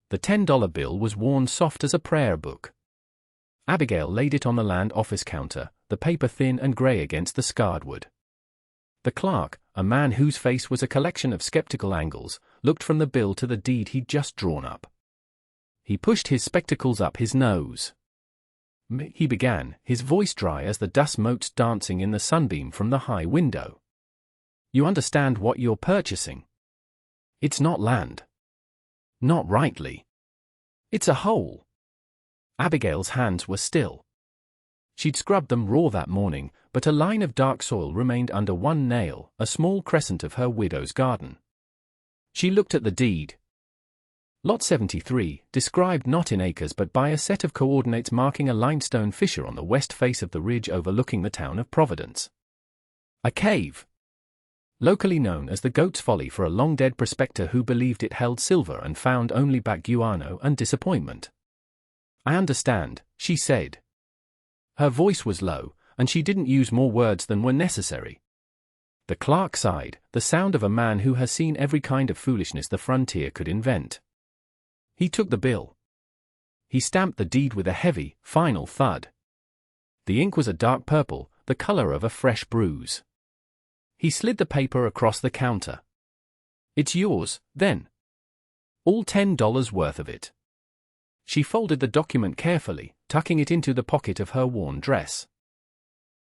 The $10 bill was worn soft as a prayer book. Abigail laid it on the land office counter, the paper thin and grey against the scarred wood. The clerk, a man whose face was a collection of skeptical angles, looked from the bill to the deed he'd just drawn up. He pushed his spectacles up his nose. He began, his voice dry as the dust motes dancing in the sunbeam from the high window. You understand what you're purchasing? It's not land. Not rightly. It's a hole. Abigail's hands were still. She'd scrubbed them raw that morning, but a line of dark soil remained under one nail, a small crescent of her widow's garden. She looked at the deed. Lot 73, described not in acres but by a set of coordinates marking a limestone fissure on the west face of the ridge overlooking the town of Providence. A cave. Locally known as the Goat's Folly for a long-dead prospector who believed it held silver and found only back guano and disappointment. I understand, she said. Her voice was low, and she didn't use more words than were necessary. The clerk sighed, the sound of a man who has seen every kind of foolishness the frontier could invent. He took the bill. He stamped the deed with a heavy, final thud. The ink was a dark purple, the color of a fresh bruise. He slid the paper across the counter. It's yours, then. All $10 worth of it. She folded the document carefully, tucking it into the pocket of her worn dress.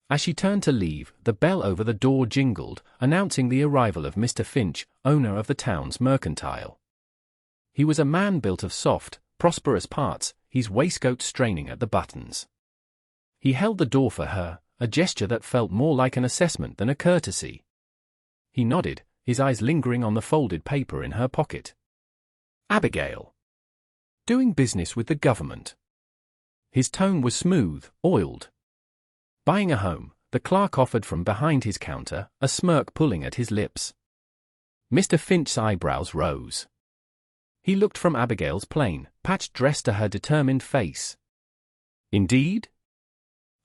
As she turned to leave, the bell over the door jingled, announcing the arrival of Mr. Finch, owner of the town's mercantile. He was a man built of soft, prosperous parts, his waistcoat straining at the buttons. He held the door for her, a gesture that felt more like an assessment than a courtesy. He nodded, his eyes lingering on the folded paper in her pocket. Abigail. Doing business with the government. His tone was smooth, oiled. Buying a home, the clerk offered from behind his counter, a smirk pulling at his lips. Mr. Finch's eyebrows rose. He looked from Abigail's plain, patched dress to her determined face. Indeed?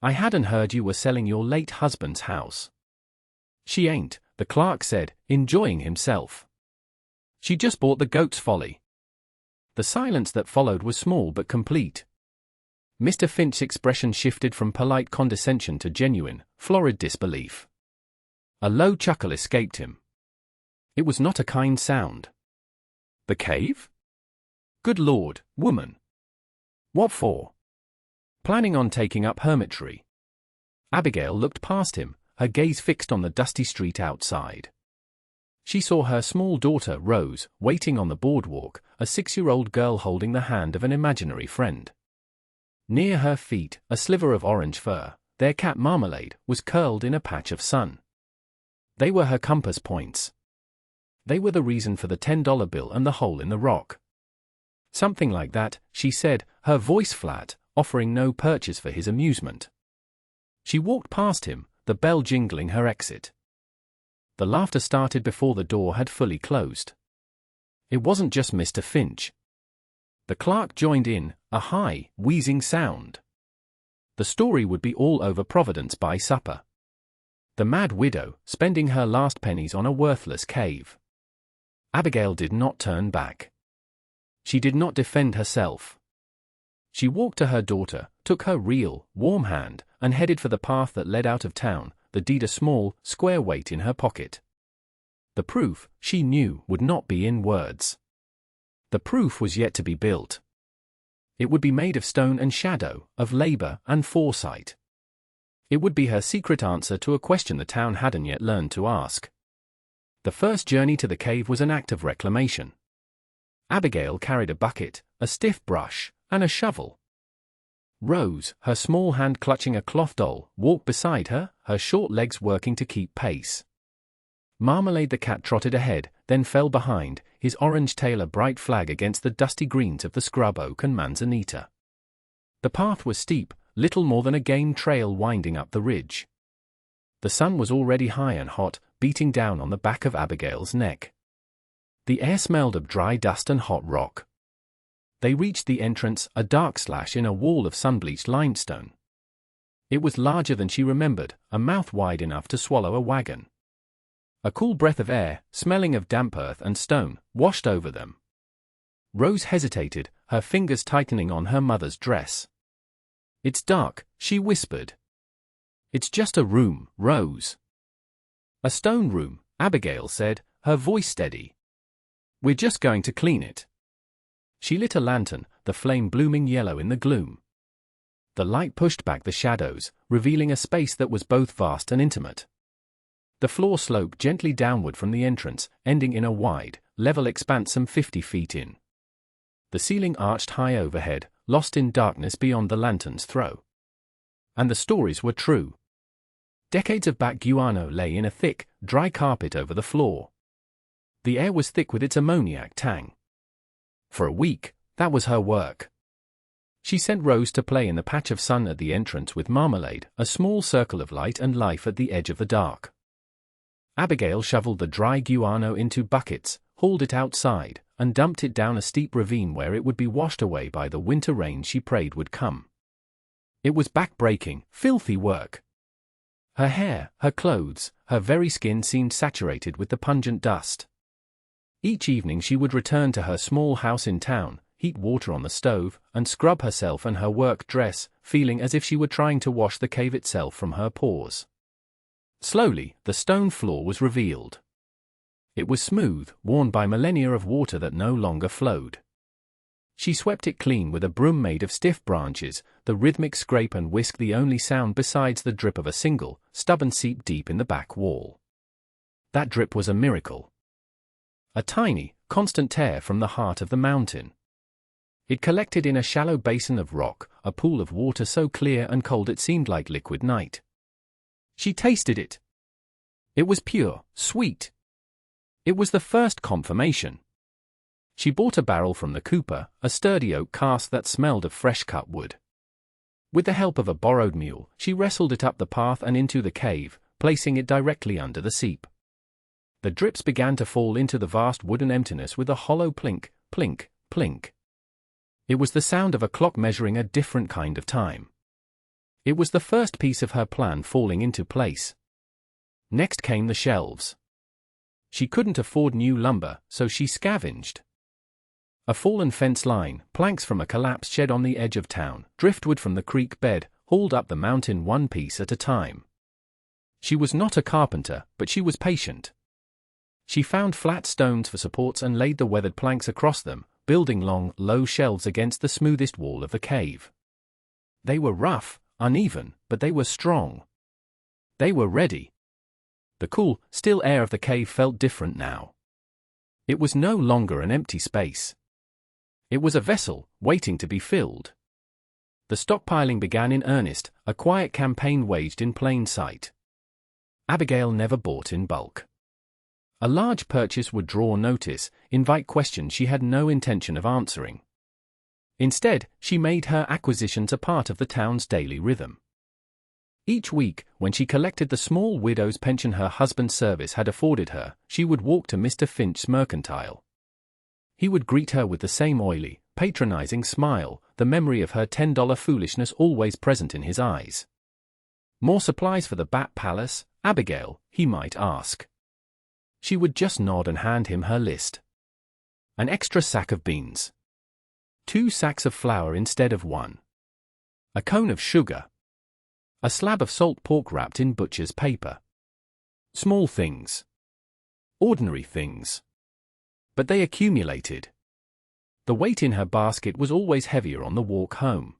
I hadn't heard you were selling your late husband's house. She ain't, the clerk said, enjoying himself. She just bought the Goat's Folly. The silence that followed was small but complete. Mr. Finch's expression shifted from polite condescension to genuine, florid disbelief. A low chuckle escaped him. It was not a kind sound. The cave? Good Lord, woman. What for? Planning on taking up hermitry. Abigail looked past him, her gaze fixed on the dusty street outside. She saw her small daughter, Rose, waiting on the boardwalk, a 6-year-old girl holding the hand of an imaginary friend. Near her feet, a sliver of orange fur, their cat Marmalade, was curled in a patch of sun. They were her compass points. They were the reason for the $10 bill and the hole in the rock. Something like that, she said, her voice flat, offering no purchase for his amusement. She walked past him, the bell jingling her exit. The laughter started before the door had fully closed. It wasn't just Mr. Finch. The clerk joined in, a high, wheezing sound. The story would be all over Providence by supper. The mad widow, spending her last pennies on a worthless cave. Abigail did not turn back. She did not defend herself. She walked to her daughter, took her real, warm hand, and headed for the path that led out of town, the deed a small, square weight in her pocket. The proof, she knew, would not be in words. The proof was yet to be built. It would be made of stone and shadow, of labor and foresight. It would be her secret answer to a question the town hadn't yet learned to ask. The first journey to the cave was an act of reclamation. Abigail carried a bucket, a stiff brush, and a shovel. Rose, her small hand clutching a cloth doll, walked beside her, her short legs working to keep pace. Marmalade the cat trotted ahead, then fell behind, his orange tail a bright flag against the dusty greens of the scrub oak and manzanita. The path was steep, little more than a game trail winding up the ridge. The sun was already high and hot, beating down on the back of Abigail's neck. The air smelled of dry dust and hot rock. They reached the entrance, a dark slash in a wall of sun-bleached limestone. It was larger than she remembered, a mouth wide enough to swallow a wagon. A cool breath of air, smelling of damp earth and stone, washed over them. Rose hesitated, her fingers tightening on her mother's dress. "It's dark," she whispered. "It's just a room, Rose." "A stone room," Abigail said, her voice steady. "We're just going to clean it." She lit a lantern, the flame blooming yellow in the gloom. The light pushed back the shadows, revealing a space that was both vast and intimate. The floor sloped gently downward from the entrance, ending in a wide, level expanse some 50 feet in. The ceiling arched high overhead, lost in darkness beyond the lantern's throw. And the stories were true. Decades of bat guano lay in a thick, dry carpet over the floor. The air was thick with its ammoniac tang. For a week, that was her work. She sent Rose to play in the patch of sun at the entrance with Marmalade, a small circle of light and life at the edge of the dark. Abigail shoveled the dry guano into buckets, hauled it outside, and dumped it down a steep ravine where it would be washed away by the winter rain she prayed would come. It was back-breaking, filthy work. Her hair, her clothes, her very skin seemed saturated with the pungent dust. Each evening she would return to her small house in town, heat water on the stove, and scrub herself and her work dress, feeling as if she were trying to wash the cave itself from her pores. Slowly, the stone floor was revealed. It was smooth, worn by millennia of water that no longer flowed. She swept it clean with a broom made of stiff branches, the rhythmic scrape and whisk the only sound besides the drip of a single, stubborn seep deep in the back wall. That drip was a miracle. A tiny, constant tear from the heart of the mountain. It collected in a shallow basin of rock, a pool of water so clear and cold it seemed like liquid night. She tasted it. It was pure, sweet. It was the first confirmation. She bought a barrel from the cooper, a sturdy oak cask that smelled of fresh-cut wood. With the help of a borrowed mule, she wrestled it up the path and into the cave, placing it directly under the seep. The drips began to fall into the vast wooden emptiness with a hollow plink, plink, plink. It was the sound of a clock measuring a different kind of time. It was the first piece of her plan falling into place. Next came the shelves. She couldn't afford new lumber, so she scavenged. A fallen fence line, planks from a collapsed shed on the edge of town, driftwood from the creek bed, hauled up the mountain one piece at a time. She was not a carpenter, but she was patient. She found flat stones for supports and laid the weathered planks across them, building long, low shelves against the smoothest wall of the cave. They were rough, uneven, but they were strong. They were ready. The cool, still air of the cave felt different now. It was no longer an empty space. It was a vessel, waiting to be filled. The stockpiling began in earnest, a quiet campaign waged in plain sight. Abigail never bought in bulk. A large purchase would draw notice, invite questions she had no intention of answering. Instead, she made her acquisitions a part of the town's daily rhythm. Each week, when she collected the small widow's pension her husband's service had afforded her, she would walk to Mr. Finch's mercantile. He would greet her with the same oily, patronizing smile, the memory of her $10 foolishness always present in his eyes. "More supplies for the Bat Palace, Abigail?" he might ask. She would just nod and hand him her list. An extra sack of beans. 2 sacks of flour instead of 1. A cone of sugar. A slab of salt pork wrapped in butcher's paper. Small things. Ordinary things. But they accumulated. The weight in her basket was always heavier on the walk home.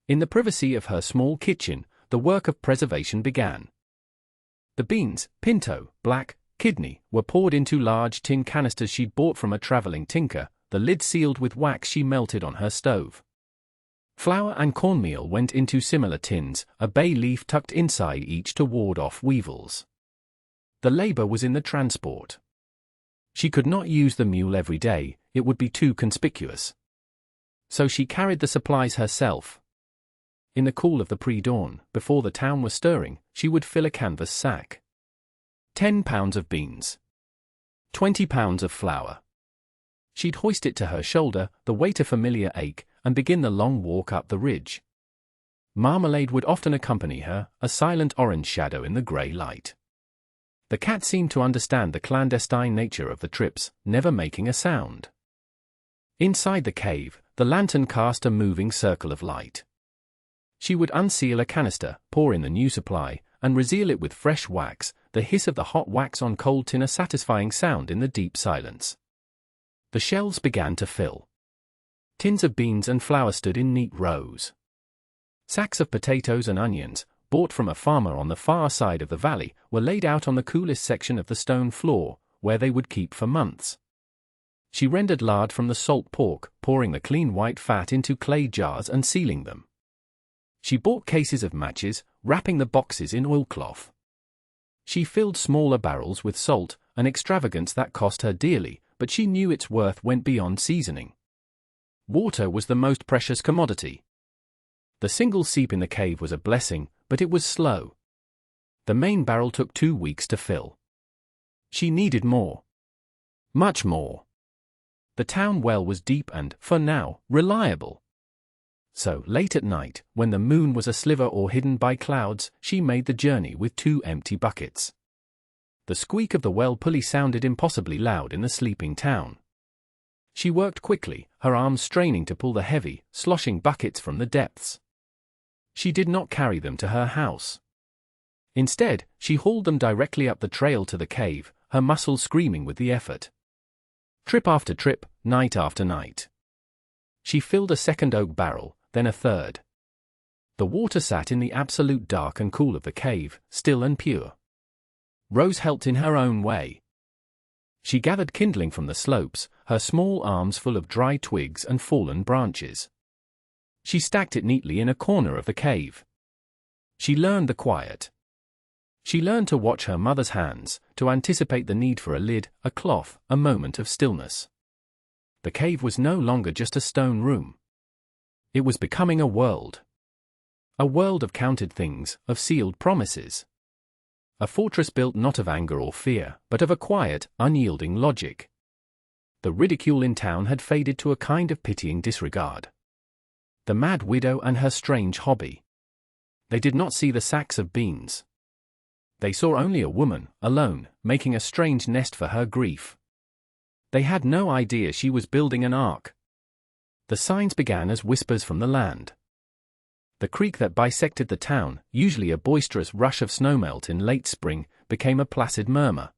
In the privacy of her small kitchen, the work of preservation began. The beans, pinto, black, kidney, were poured into large tin canisters she'd bought from a traveling tinker, the lid sealed with wax she melted on her stove. Flour and cornmeal went into similar tins, a bay leaf tucked inside each to ward off weevils. The labor was in the transport. She could not use the mule every day, it would be too conspicuous. So she carried the supplies herself. In the cool of the pre-dawn, before the town was stirring, she would fill a canvas sack. 10 pounds of beans. 20 pounds of flour. She'd hoist it to her shoulder, the weight a familiar ache, and begin the long walk up the ridge. Marmalade would often accompany her, a silent orange shadow in the grey light. The cat seemed to understand the clandestine nature of the trips, never making a sound. Inside the cave, the lantern cast a moving circle of light. She would unseal a canister, pour in the new supply, and reseal it with fresh wax, the hiss of the hot wax on cold tin a satisfying sound in the deep silence. The shelves began to fill. Tins of beans and flour stood in neat rows. Sacks of potatoes and onions, bought from a farmer on the far side of the valley, were laid out on the coolest section of the stone floor, where they would keep for months. She rendered lard from the salt pork, pouring the clean white fat into clay jars and sealing them. She bought cases of matches, wrapping the boxes in oilcloth. She filled smaller barrels with salt, an extravagance that cost her dearly, but she knew its worth went beyond seasoning. Water was the most precious commodity. The single seep in the cave was a blessing, but it was slow. The main barrel took 2 weeks to fill. She needed more. Much more. The town well was deep and, for now, reliable. So, late at night, when the moon was a sliver or hidden by clouds, she made the journey with 2 empty buckets. The squeak of the well pulley sounded impossibly loud in the sleeping town. She worked quickly, her arms straining to pull the heavy, sloshing buckets from the depths. She did not carry them to her house. Instead, she hauled them directly up the trail to the cave, her muscles screaming with the effort. Trip after trip, night after night. She filled a second oak barrel, then a third. The water sat in the absolute dark and cool of the cave, still and pure. Rose helped in her own way. She gathered kindling from the slopes, her small arms full of dry twigs and fallen branches. She stacked it neatly in a corner of the cave. She learned the quiet. She learned to watch her mother's hands, to anticipate the need for a lid, a cloth, a moment of stillness. The cave was no longer just a stone room. It was becoming a world. A world of counted things, of sealed promises. A fortress built not of anger or fear, but of a quiet, unyielding logic. The ridicule in town had faded to a kind of pitying disregard. The mad widow and her strange hobby. They did not see the sacks of beans. They saw only a woman, alone, making a strange nest for her grief. They had no idea she was building an ark. The signs began as whispers from the land. The creek that bisected the town, usually a boisterous rush of snowmelt in late spring, became a placid murmur.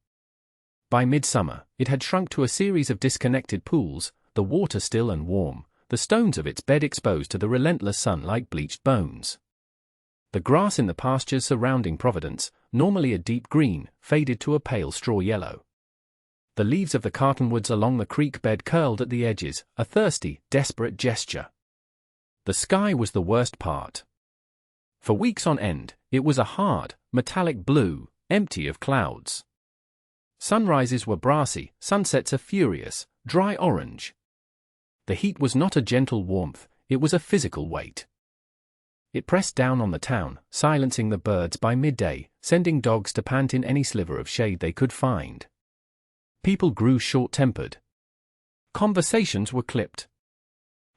By midsummer, it had shrunk to a series of disconnected pools, the water still and warm, the stones of its bed exposed to the relentless sun like bleached bones. The grass in the pastures surrounding Providence, normally a deep green, faded to a pale straw yellow. The leaves of the cottonwoods along the creek bed curled at the edges, a thirsty, desperate gesture. The sky was the worst part. For weeks on end, it was a hard, metallic blue, empty of clouds. Sunrises were brassy, sunsets a furious, dry orange. The heat was not a gentle warmth, it was a physical weight. It pressed down on the town, silencing the birds by midday, sending dogs to pant in any sliver of shade they could find. People grew short-tempered. Conversations were clipped.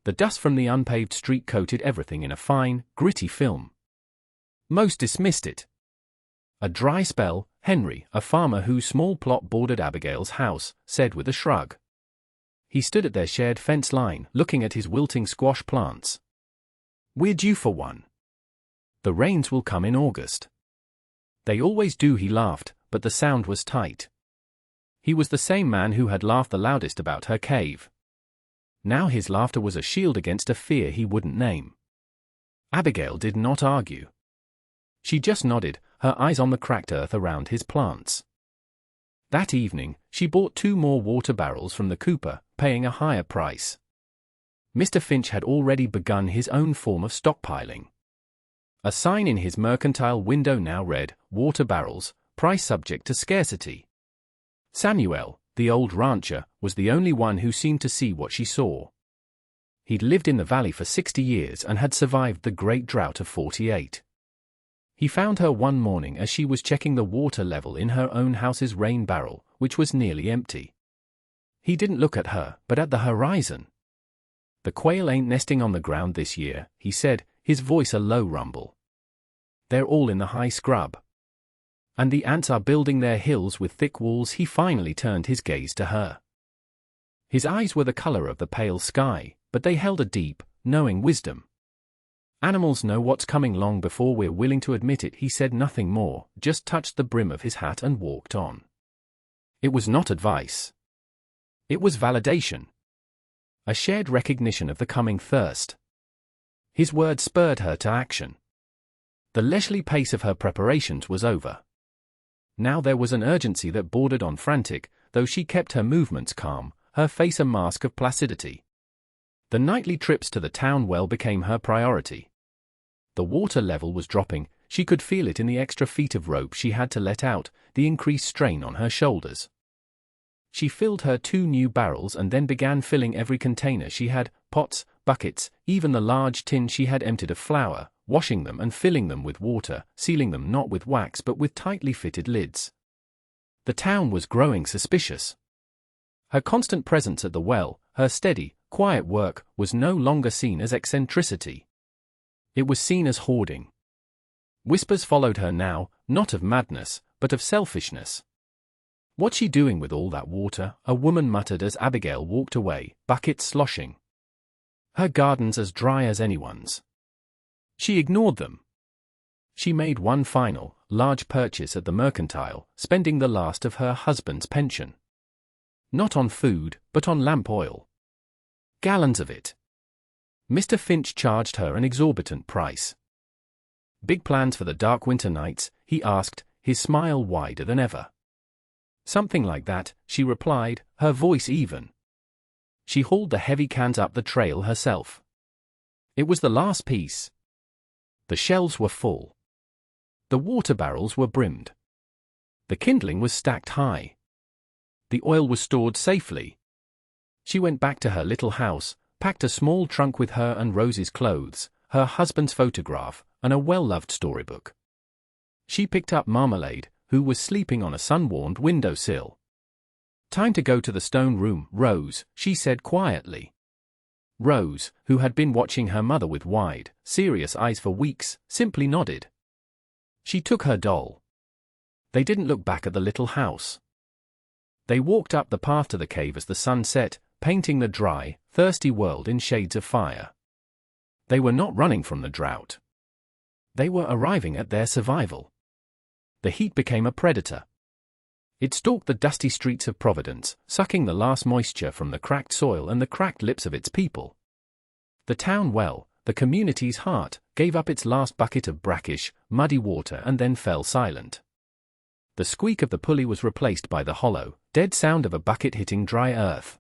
The dust from the unpaved street coated everything in a fine, gritty film. Most dismissed it. A dry spell, Henry, a farmer whose small plot bordered Abigail's house, said with a shrug. He stood at their shared fence line, looking at his wilting squash plants. We're due for one. The rains will come in August. They always do, he laughed, but the sound was tight. He was the same man who had laughed the loudest about her cave. Now his laughter was a shield against a fear he wouldn't name. Abigail did not argue. She just nodded, her eyes on the cracked earth around his plants. That evening, she bought 2 more water barrels from the cooper, paying a higher price. Mr. Finch had already begun his own form of stockpiling. A sign in his mercantile window now read, "Water barrels, price subject to scarcity." Samuel, the old rancher, was the only one who seemed to see what she saw. He'd lived in the valley for 60 years and had survived the great drought of 48. He found her one morning as she was checking the water level in her own house's rain barrel, which was nearly empty. He didn't look at her, but at the horizon. "The quail ain't nesting on the ground this year," he said, his voice a low rumble. "They're all in the high scrub. And the ants are building their hills with thick walls." He finally turned his gaze to her. His eyes were the color of the pale sky, but they held a deep, knowing wisdom. Animals know what's coming long before we're willing to admit it. He said nothing more, just touched the brim of his hat and walked on. It was not advice. It was validation. A shared recognition of the coming thirst. His words spurred her to action. The leisurely pace of her preparations was over. Now there was an urgency that bordered on frantic, though she kept her movements calm, her face a mask of placidity. The nightly trips to the town well became her priority. The water level was dropping, she could feel it in the extra feet of rope she had to let out, the increased strain on her shoulders. She filled her 2 new barrels and then began filling every container she had, pots, buckets, even the large tin she had emptied of flour, washing them and filling them with water, sealing them not with wax but with tightly fitted lids. The town was growing suspicious. Her constant presence at the well, her steady, quiet work, was no longer seen as eccentricity. It was seen as hoarding. Whispers followed her now, not of madness, but of selfishness. "What's she doing with all that water?" a woman muttered as Abigail walked away, buckets sloshing. "Her garden's as dry as anyone's." She ignored them. She made one final, large purchase at the mercantile, spending the last of her husband's pension. Not on food, but on lamp oil. Gallons of it. Mr. Finch charged her an exorbitant price. "Big plans for the dark winter nights?" he asked, his smile wider than ever. "Something like that," she replied, her voice even. She hauled the heavy cans up the trail herself. It was the last piece. The shelves were full. The water barrels were brimmed. The kindling was stacked high. The oil was stored safely. She went back to her little house, packed a small trunk with her and Rose's clothes, her husband's photograph, and a well-loved storybook. She picked up Marmalade, who was sleeping on a sun-warmed window-sill. "Time to go to the stone room, Rose," she said quietly. Rose, who had been watching her mother with wide, serious eyes for weeks, simply nodded. She took her doll. They didn't look back at the little house. They walked up the path to the cave as the sun set, painting the dry, thirsty world in shades of fire. They were not running from the drought. They were arriving at their survival. The heat became a predator. It stalked the dusty streets of Providence, sucking the last moisture from the cracked soil and the cracked lips of its people. The town well, the community's heart, gave up its last bucket of brackish, muddy water and then fell silent. The squeak of the pulley was replaced by the hollow, dead sound of a bucket hitting dry earth.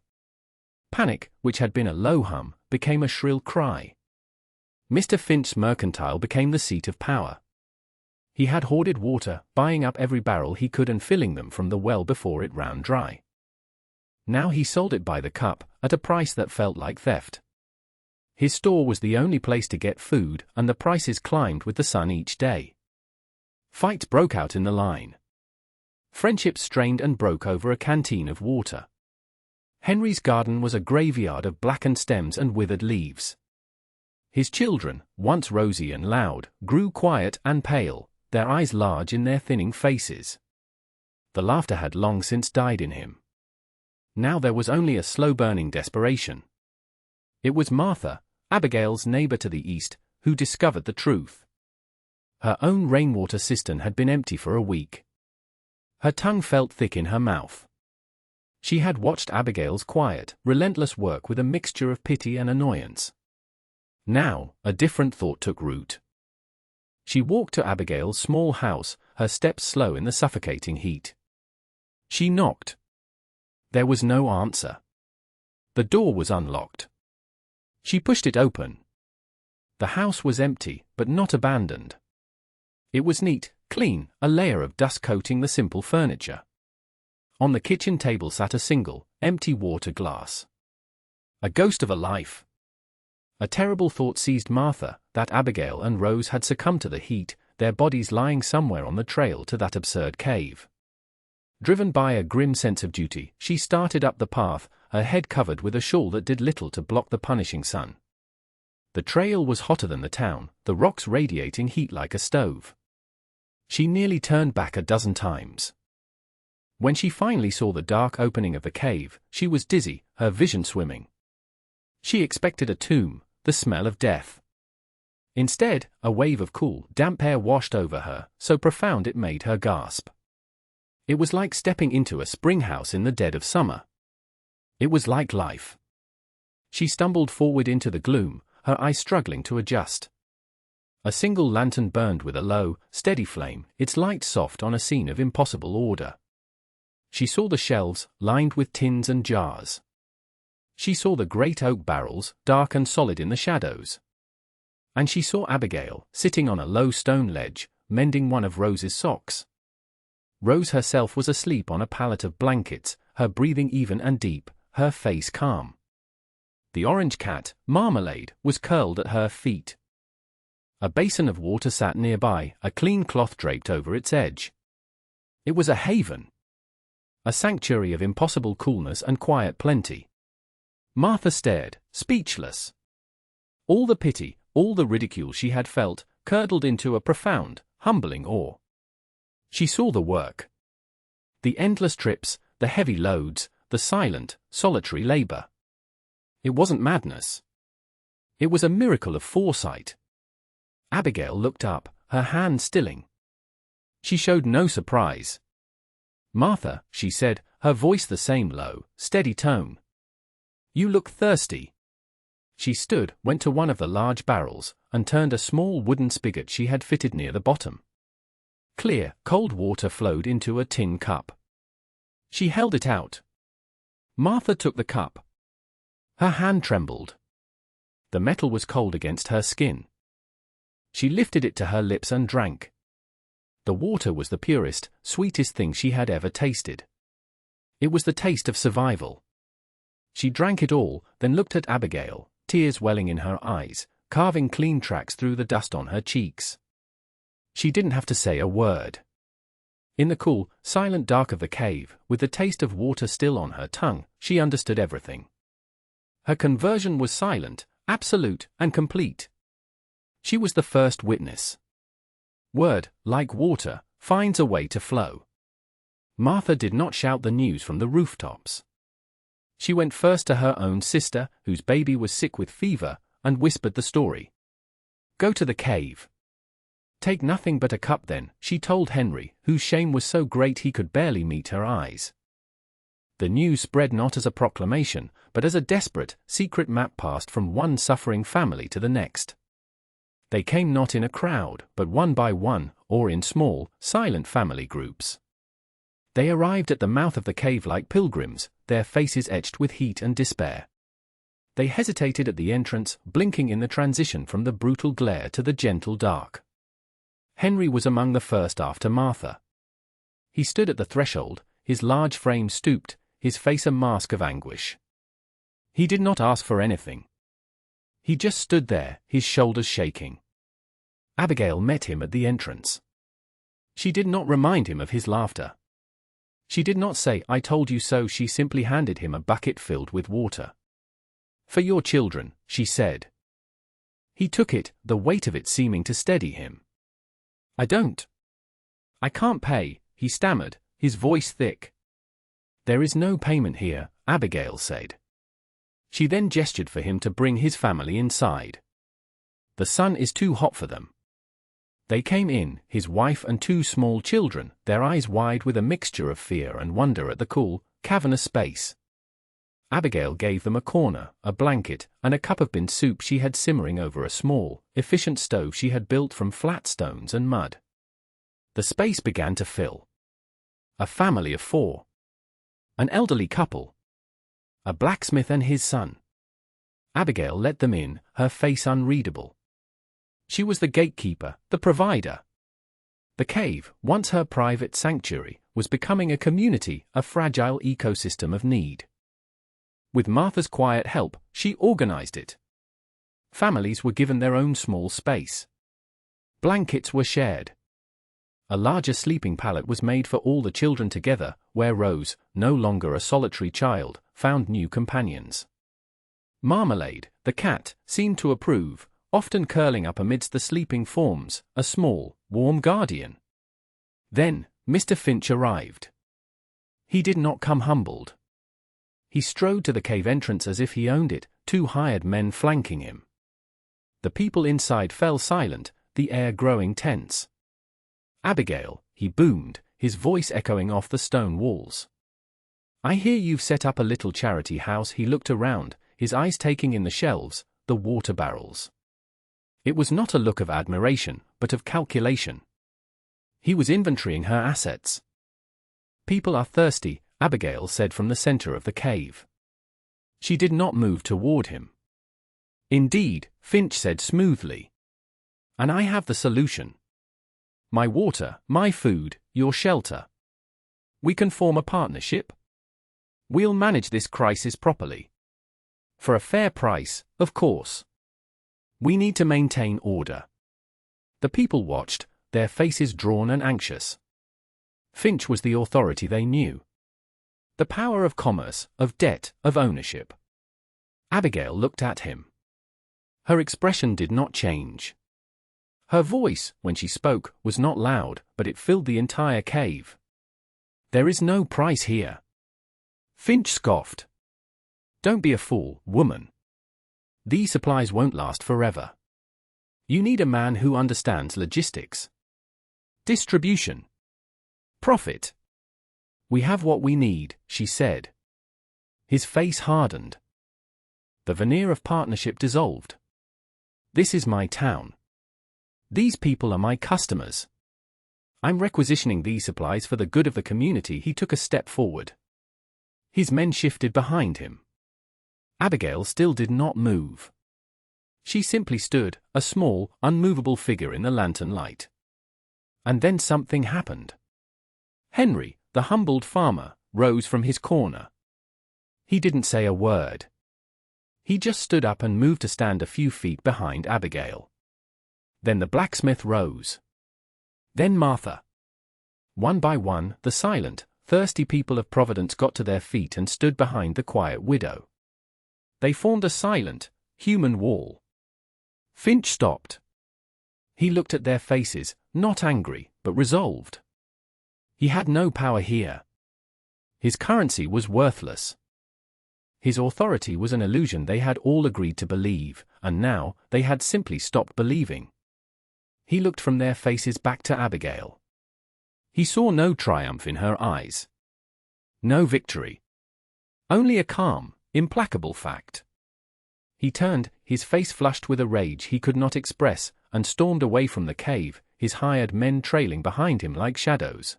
Panic, which had been a low hum, became a shrill cry. Mr. Finch's mercantile became the seat of power. He had hoarded water, buying up every barrel he could and filling them from the well before it ran dry. Now he sold it by the cup, at a price that felt like theft. His store was the only place to get food, and the prices climbed with the sun each day. Fights broke out in the line. Friendships strained and broke over a canteen of water. Henry's garden was a graveyard of blackened stems and withered leaves. His children, once rosy and loud, grew quiet and pale, their eyes large in their thinning faces. The laughter had long since died in him. Now there was only a slow-burning desperation. It was Martha, Abigail's neighbor to the east, who discovered the truth. Her own rainwater cistern had been empty for a week. Her tongue felt thick in her mouth. She had watched Abigail's quiet, relentless work with a mixture of pity and annoyance. Now, a different thought took root. She walked to Abigail's small house, her steps slow in the suffocating heat. She knocked. There was no answer. The door was unlocked. She pushed it open. The house was empty, but not abandoned. It was neat, clean, a layer of dust coating the simple furniture. On the kitchen table sat a single, empty water glass. A ghost of a life. A terrible thought seized Martha, that Abigail and Rose had succumbed to the heat, their bodies lying somewhere on the trail to that absurd cave. Driven by a grim sense of duty, she started up the path, her head covered with a shawl that did little to block the punishing sun. The trail was hotter than the town, the rocks radiating heat like a stove. She nearly turned back a dozen times. When she finally saw the dark opening of the cave, she was dizzy, her vision swimming. She expected a tomb, the smell of death. Instead, a wave of cool, damp air washed over her, so profound it made her gasp. It was like stepping into a spring house in the dead of summer. It was like life. She stumbled forward into the gloom, her eyes struggling to adjust. A single lantern burned with a low, steady flame, its light soft on a scene of impossible order. She saw the shelves, lined with tins and jars. She saw the great oak barrels, dark and solid in the shadows. And she saw Abigail, sitting on a low stone ledge, mending one of Rose's socks. Rose herself was asleep on a pallet of blankets, her breathing even and deep, her face calm. The orange cat, Marmalade, was curled at her feet. A basin of water sat nearby, a clean cloth draped over its edge. It was a haven. A sanctuary of impossible coolness and quiet plenty. Martha stared, speechless. All the pity, all the ridicule she had felt, curdled into a profound, humbling awe. She saw the work. The endless trips, the heavy loads, the silent, solitary labor. It wasn't madness. It was a miracle of foresight. Abigail looked up, her hand stilling. She showed no surprise. "Martha," she said, her voice the same low, steady tone. "You look thirsty." She stood, went to one of the large barrels, and turned a small wooden spigot she had fitted near the bottom. Clear, cold water flowed into a tin cup. She held it out. Martha took the cup. Her hand trembled. The metal was cold against her skin. She lifted it to her lips and drank. The water was the purest, sweetest thing she had ever tasted. It was the taste of survival. She drank it all, then looked at Abigail, tears welling in her eyes, carving clean tracks through the dust on her cheeks. She didn't have to say a word. In the cool, silent dark of the cave, with the taste of water still on her tongue, she understood everything. Her conversion was silent, absolute, and complete. She was the first witness. Word, like water, finds a way to flow. Martha did not shout the news from the rooftops. She went first to her own sister, whose baby was sick with fever, and whispered the story. "Go to the cave. Take nothing but a cup then," she told Henry, whose shame was so great he could barely meet her eyes. The news spread not as a proclamation, but as a desperate, secret map passed from one suffering family to the next. They came not in a crowd, but one by one, or in small, silent family groups. They arrived at the mouth of the cave like pilgrims, their faces etched with heat and despair. They hesitated at the entrance, blinking in the transition from the brutal glare to the gentle dark. Henry was among the first after Martha. He stood at the threshold, his large frame stooped, his face a mask of anguish. He did not ask for anything. He just stood there, his shoulders shaking. Abigail met him at the entrance. She did not remind him of his laughter. She did not say, "I told you so," she simply handed him a bucket filled with water. "For your children," she said. He took it, the weight of it seeming to steady him. "I can't pay," he stammered, his voice thick. "There is no payment here," Abigail said. She then gestured for him to bring his family inside. "The sun is too hot for them." They came in, his wife and two small children, their eyes wide with a mixture of fear and wonder at the cool, cavernous space. Abigail gave them a corner, a blanket, and a cup of bean soup she had simmering over a small, efficient stove she had built from flat stones and mud. The space began to fill. A family of 4. An elderly couple. A blacksmith and his son. Abigail let them in, her face unreadable. She was the gatekeeper, the provider. The cave, once her private sanctuary, was becoming a community, a fragile ecosystem of need. With Martha's quiet help, she organized it. Families were given their own small space. Blankets were shared. A larger sleeping pallet was made for all the children together, where Rose, no longer a solitary child, found new companions. Marmalade, the cat, seemed to approve, often curling up amidst the sleeping forms, a small, warm guardian. Then, Mr. Finch arrived. He did not come humbled. He strode to the cave entrance as if he owned it, 2 hired men flanking him. The people inside fell silent, the air growing tense. "Abigail," he boomed, his voice echoing off the stone walls. "I hear you've set up a little charity house." He looked around, his eyes taking in the shelves, the water barrels. It was not a look of admiration, but of calculation. He was inventorying her assets. "People are thirsty," Abigail said from the center of the cave. She did not move toward him. "Indeed," Finch said smoothly. "And I have the solution. My water, my food, your shelter. We can form a partnership. We'll manage this crisis properly. For a fair price, of course. We need to maintain order." The people watched, their faces drawn and anxious. Finch was the authority they knew. The power of commerce, of debt, of ownership. Abigail looked at him. Her expression did not change. Her voice, when she spoke, was not loud, but it filled the entire cave. "There is no price here." Finch scoffed. "Don't be a fool, woman. These supplies won't last forever. You need a man who understands logistics. Distribution. Profit. We have what we need," she said. His face hardened. The veneer of partnership dissolved. "This is my town. These people are my customers. I'm requisitioning these supplies for the good of the community." He took a step forward. His men shifted behind him. Abigail still did not move. She simply stood, a small, unmovable figure in the lantern light. And then something happened. Henry, the humbled farmer, rose from his corner. He didn't say a word. He just stood up and moved to stand a few feet behind Abigail. Then the blacksmith rose. Then Martha. One by one, the silent, thirsty people of Providence got to their feet and stood behind the quiet widow. They formed a silent, human wall. Finch stopped. He looked at their faces, not angry, but resolved. He had no power here. His currency was worthless. His authority was an illusion they had all agreed to believe, and now they had simply stopped believing. He looked from their faces back to Abigail. He saw no triumph in her eyes. No victory. Only a calm, implacable fact. He turned, his face flushed with a rage he could not express, and stormed away from the cave, his hired men trailing behind him like shadows.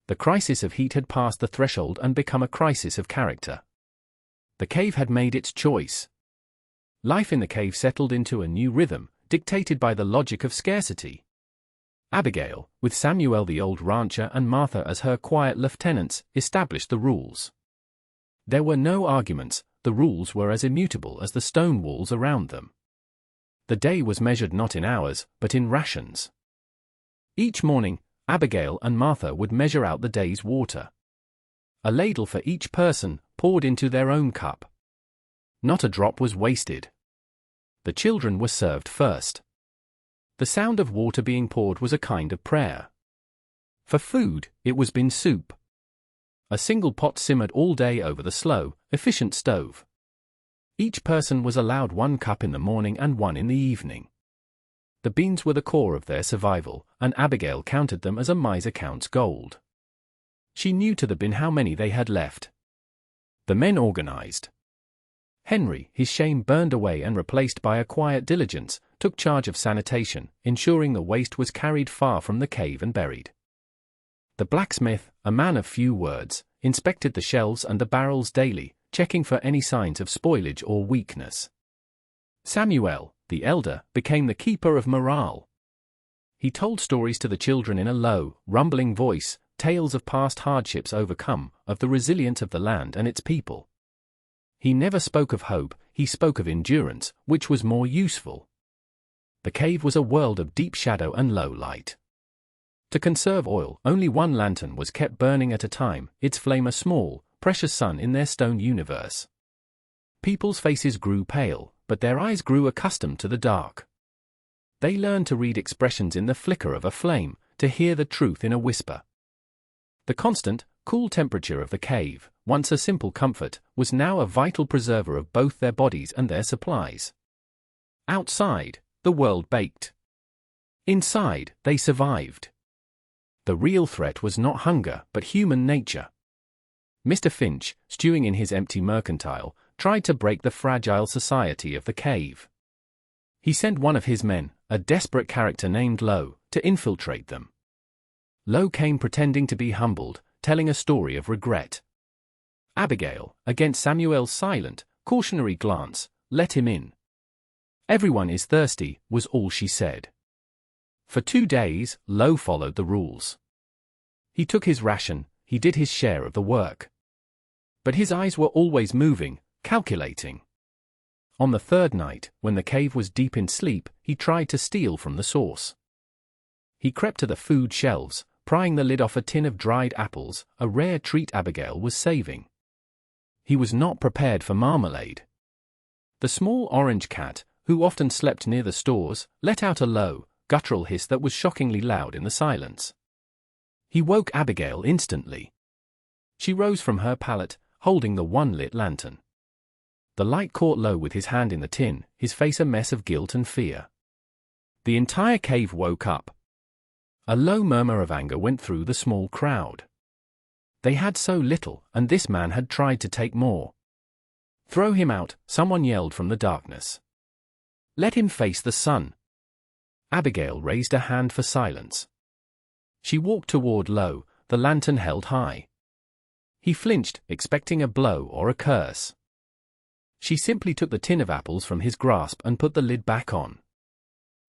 The crisis of heat had passed the threshold and become a crisis of character. The cave had made its choice. Life in the cave settled into a new rhythm, dictated by the logic of scarcity. Abigail, with Samuel the old rancher and Martha as her quiet lieutenants, established the rules. There were no arguments, the rules were as immutable as the stone walls around them. The day was measured not in hours, but in rations. Each morning, Abigail and Martha would measure out the day's water. A ladle for each person, poured into their own cup. Not a drop was wasted. The children were served first. The sound of water being poured was a kind of prayer. For food, it was bean soup. A single pot simmered all day over the slow, efficient stove. Each person was allowed 1 cup in the morning and 1 in the evening. The beans were the core of their survival, and Abigail counted them as a miser counts gold. She knew to the bin how many they had left. The men organized. Henry, his shame burned away and replaced by a quiet diligence, took charge of sanitation, ensuring the waste was carried far from the cave and buried. The blacksmith, a man of few words, inspected the shelves and the barrels daily, checking for any signs of spoilage or weakness. Samuel, the elder, became the keeper of morale. He told stories to the children in a low, rumbling voice, tales of past hardships overcome, of the resilience of the land and its people. He never spoke of hope, he spoke of endurance, which was more useful. The cave was a world of deep shadow and low light. To conserve oil, only 1 lantern was kept burning at a time, its flame a small, precious sun in their stone universe. People's faces grew pale, but their eyes grew accustomed to the dark. They learned to read expressions in the flicker of a flame, to hear the truth in a whisper. The constant, cool temperature of the cave, once a simple comfort, was now a vital preserver of both their bodies and their supplies. Outside, the world baked. Inside, they survived. The real threat was not hunger but human nature. Mr. Finch, stewing in his empty mercantile, tried to break the fragile society of the cave. He sent one of his men, a desperate character named Lowe, to infiltrate them. Lowe came pretending to be humbled, telling a story of regret. Abigail, against Samuel's silent, cautionary glance, let him in. "Everyone is thirsty," was all she said. For 2 days, Lowe followed the rules. He took his ration, he did his share of the work. But his eyes were always moving, calculating. On the 3rd night, when the cave was deep in sleep, he tried to steal from the source. He crept to the food shelves, prying the lid off a tin of dried apples, a rare treat Abigail was saving. He was not prepared for marmalade. The small orange cat, who often slept near the stores, let out a low, guttural hiss that was shockingly loud in the silence. He woke Abigail instantly. She rose from her pallet, holding the one-lit lantern. The light caught Lowe with his hand in the tin, his face a mess of guilt and fear. The entire cave woke up. A low murmur of anger went through the small crowd. They had so little, and this man had tried to take more. "Throw him out," someone yelled from the darkness. "Let him face the sun." Abigail raised a hand for silence. She walked toward Lowe, the lantern held high. He flinched, expecting a blow or a curse. She simply took the tin of apples from his grasp and put the lid back on.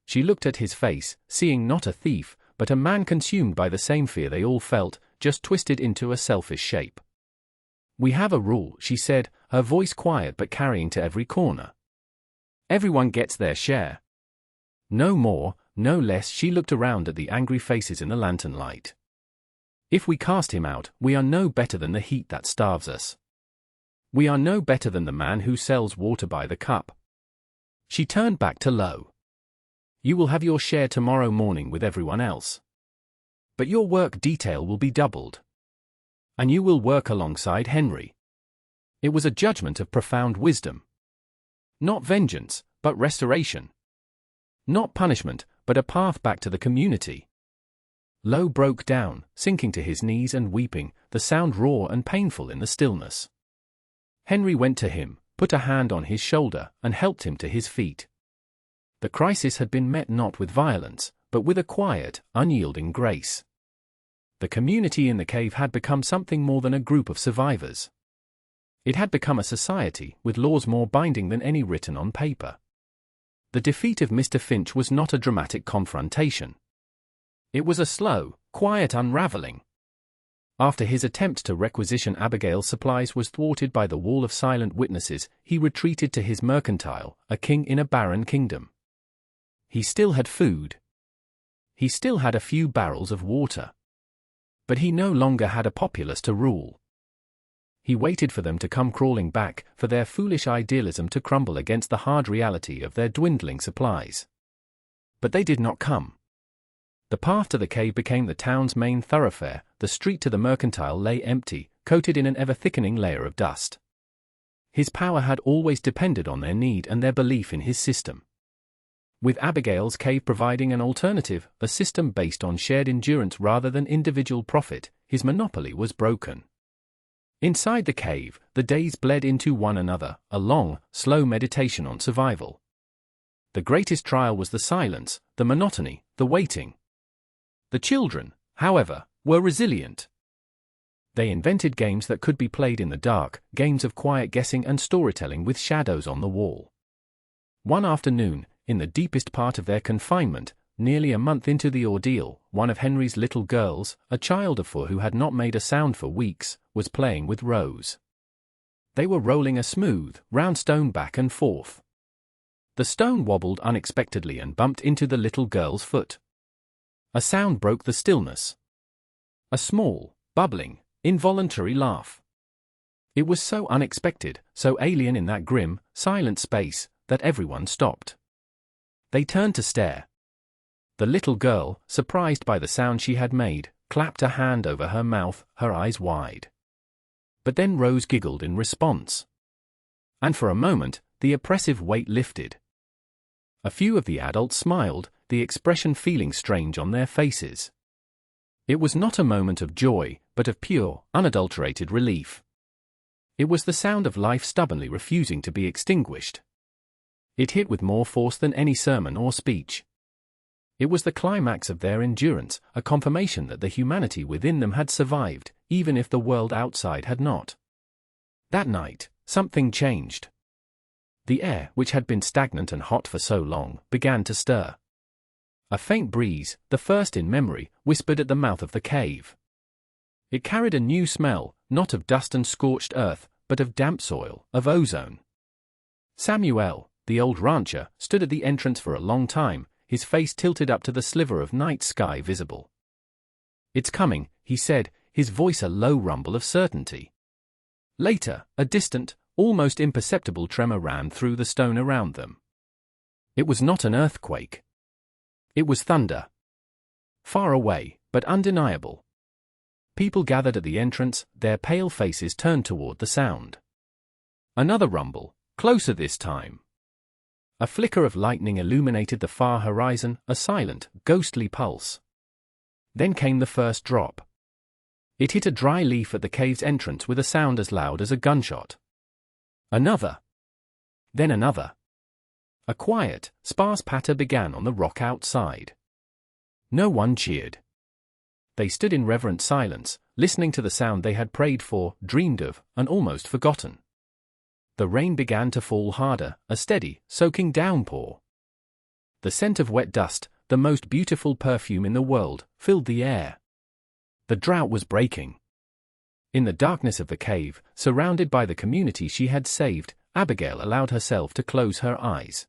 She looked at his face, seeing not a thief, but a man consumed by the same fear they all felt, just twisted into a selfish shape. "We have a rule," she said, her voice quiet but carrying to every corner. "Everyone gets their share." No more, no less. She looked around at the angry faces in the lantern light. "If we cast him out, we are no better than the heat that starves us. We are no better than the man who sells water by the cup." She turned back to Lowe. "You will have your share tomorrow morning with everyone else. But your work detail will be doubled. And you will work alongside Henry." It was a judgment of profound wisdom. Not vengeance, but restoration. Not punishment, but a path back to the community. Lowe broke down, sinking to his knees and weeping, the sound raw and painful in the stillness. Henry went to him, put a hand on his shoulder, and helped him to his feet. The crisis had been met not with violence, but with a quiet, unyielding grace. The community in the cave had become something more than a group of survivors. It had become a society, with laws more binding than any written on paper. The defeat of Mr. Finch was not a dramatic confrontation. It was a slow, quiet unraveling. After his attempt to requisition Abigail's supplies was thwarted by the wall of silent witnesses, he retreated to his mercantile, a king in a barren kingdom. He still had food. He still had a few barrels of water. But he no longer had a populace to rule. He waited for them to come crawling back, for their foolish idealism to crumble against the hard reality of their dwindling supplies. But they did not come. The path to the cave became the town's main thoroughfare, the street to the mercantile lay empty, coated in an ever-thickening layer of dust. His power had always depended on their need and their belief in his system. With Abigail's cave providing an alternative, a system based on shared endurance rather than individual profit, his monopoly was broken. Inside the cave, the days bled into one another, a long, slow meditation on survival. The greatest trial was the silence, the monotony, the waiting. The children, however, were resilient. They invented games that could be played in the dark, games of quiet guessing and storytelling with shadows on the wall. One afternoon, in the deepest part of their confinement, nearly a month into the ordeal, one of Henry's little girls, a child of 4 who had not made a sound for weeks, was playing with Rose. They were rolling a smooth, round stone back and forth. The stone wobbled unexpectedly and bumped into the little girl's foot. A sound broke the stillness. A small, bubbling, involuntary laugh. It was so unexpected, so alien in that grim, silent space, that everyone stopped. They turned to stare. The little girl, surprised by the sound she had made, clapped a hand over her mouth, her eyes wide. But then Rose giggled in response. And for a moment, the oppressive weight lifted. A few of the adults smiled, the expression feeling strange on their faces. It was not a moment of joy, but of pure, unadulterated relief. It was the sound of life stubbornly refusing to be extinguished. It hit with more force than any sermon or speech. It was the climax of their endurance, a confirmation that the humanity within them had survived, even if the world outside had not. That night, something changed. The air, which had been stagnant and hot for so long, began to stir. A faint breeze, the first in memory, whispered at the mouth of the cave. It carried a new smell, not of dust and scorched earth, but of damp soil, of ozone. Samuel, the old rancher, stood at the entrance for a long time, his face tilted up to the sliver of night sky visible. "It's coming," he said, his voice a low rumble of certainty. Later, a distant, almost imperceptible tremor ran through the stone around them. It was not an earthquake. It was thunder. Far away, but undeniable. People gathered at the entrance, their pale faces turned toward the sound. Another rumble, closer this time. A flicker of lightning illuminated the far horizon, a silent, ghostly pulse. Then came the first drop. It hit a dry leaf at the cave's entrance with a sound as loud as a gunshot. Another. Then another. A quiet, sparse patter began on the rock outside. No one cheered. They stood in reverent silence, listening to the sound they had prayed for, dreamed of, and almost forgotten. The rain began to fall harder, a steady, soaking downpour. The scent of wet dust, the most beautiful perfume in the world, filled the air. The drought was breaking. In the darkness of the cave, surrounded by the community she had saved, Abigail allowed herself to close her eyes.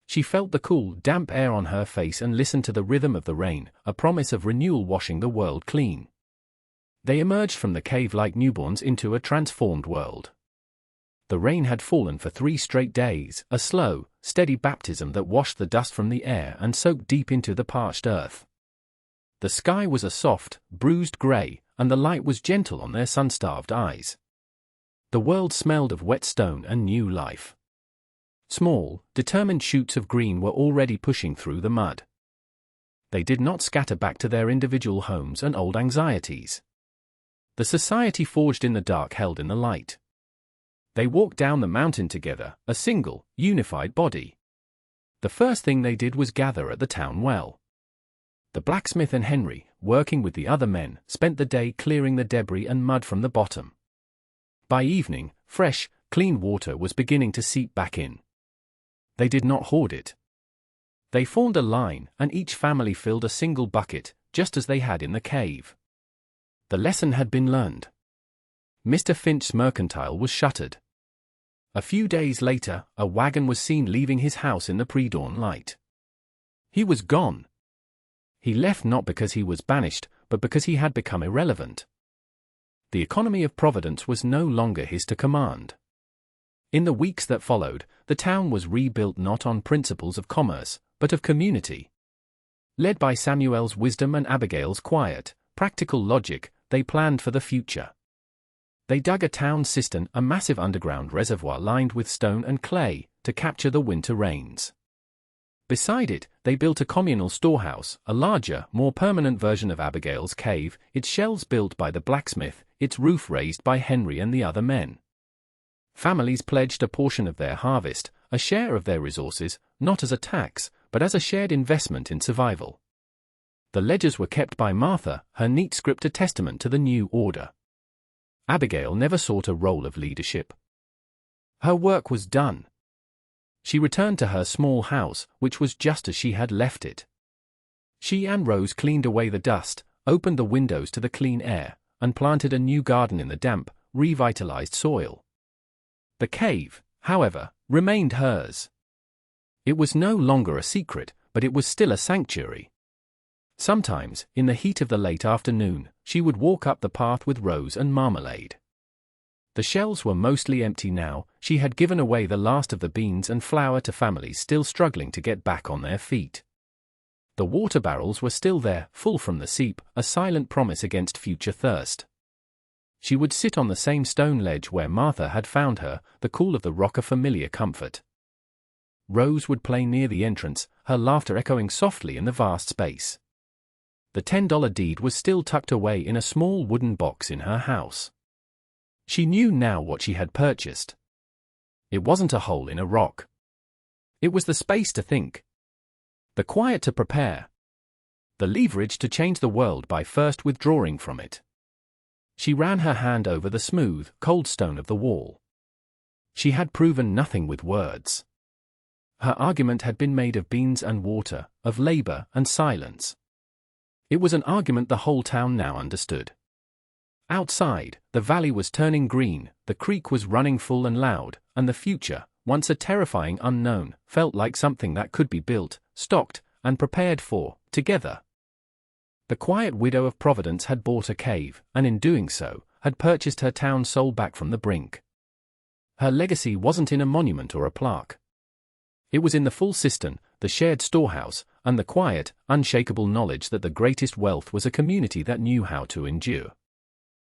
She felt the cool, damp air on her face and listened to the rhythm of the rain, a promise of renewal washing the world clean. They emerged from the cave like newborns into a transformed world. The rain had fallen for 3 straight days, a slow, steady baptism that washed the dust from the air and soaked deep into the parched earth. The sky was a soft, bruised gray, and the light was gentle on their sun-starved eyes. The world smelled of wet stone and new life. Small, determined shoots of green were already pushing through the mud. They did not scatter back to their individual homes and old anxieties. The society forged in the dark held in the light. They walked down the mountain together, a single, unified body. The first thing they did was gather at the town well. The blacksmith and Henry, working with the other men, spent the day clearing the debris and mud from the bottom. By evening, fresh, clean water was beginning to seep back in. They did not hoard it. They formed a line, and each family filled a single bucket, just as they had in the cave. The lesson had been learned. Mr. Finch's mercantile was shuttered. A few days later, a wagon was seen leaving his house in the pre-dawn light. He was gone. He left not because he was banished, but because he had become irrelevant. The economy of Providence was no longer his to command. In the weeks that followed, the town was rebuilt not on principles of commerce, but of community. Led by Samuel's wisdom and Abigail's quiet, practical logic, they planned for the future. They dug a town cistern, a massive underground reservoir lined with stone and clay, to capture the winter rains. Beside it, they built a communal storehouse, a larger, more permanent version of Abigail's cave, its shelves built by the blacksmith, its roof raised by Henry and the other men. Families pledged a portion of their harvest, a share of their resources, not as a tax, but as a shared investment in survival. The ledgers were kept by Martha, her neat script a testament to the new order. Abigail never sought a role of leadership. Her work was done. She returned to her small house, which was just as she had left it. She and Rose cleaned away the dust, opened the windows to the clean air, and planted a new garden in the damp, revitalized soil. The cave, however, remained hers. It was no longer a secret, but it was still a sanctuary. Sometimes, in the heat of the late afternoon, she would walk up the path with Rose and Marmalade. The shelves were mostly empty now, she had given away the last of the beans and flour to families still struggling to get back on their feet. The water barrels were still there, full from the seep, a silent promise against future thirst. She would sit on the same stone ledge where Martha had found her, the cool of the rock a familiar comfort. Rose would play near the entrance, her laughter echoing softly in the vast space. The $10 deed was still tucked away in a small wooden box in her house. She knew now what she had purchased. It wasn't a hole in a rock. It was the space to think. The quiet to prepare. The leverage to change the world by first withdrawing from it. She ran her hand over the smooth, cold stone of the wall. She had proven nothing with words. Her argument had been made of beans and water, of labor and silence. It was an argument the whole town now understood. Outside, the valley was turning green, the creek was running full and loud, and the future, once a terrifying unknown, felt like something that could be built, stocked, and prepared for, together. The quiet widow of Providence had bought a cave, and in doing so, had purchased her town's soul back from the brink. Her legacy wasn't in a monument or a plaque. It was in the full cistern, the shared storehouse, and the quiet, unshakable knowledge that the greatest wealth was a community that knew how to endure.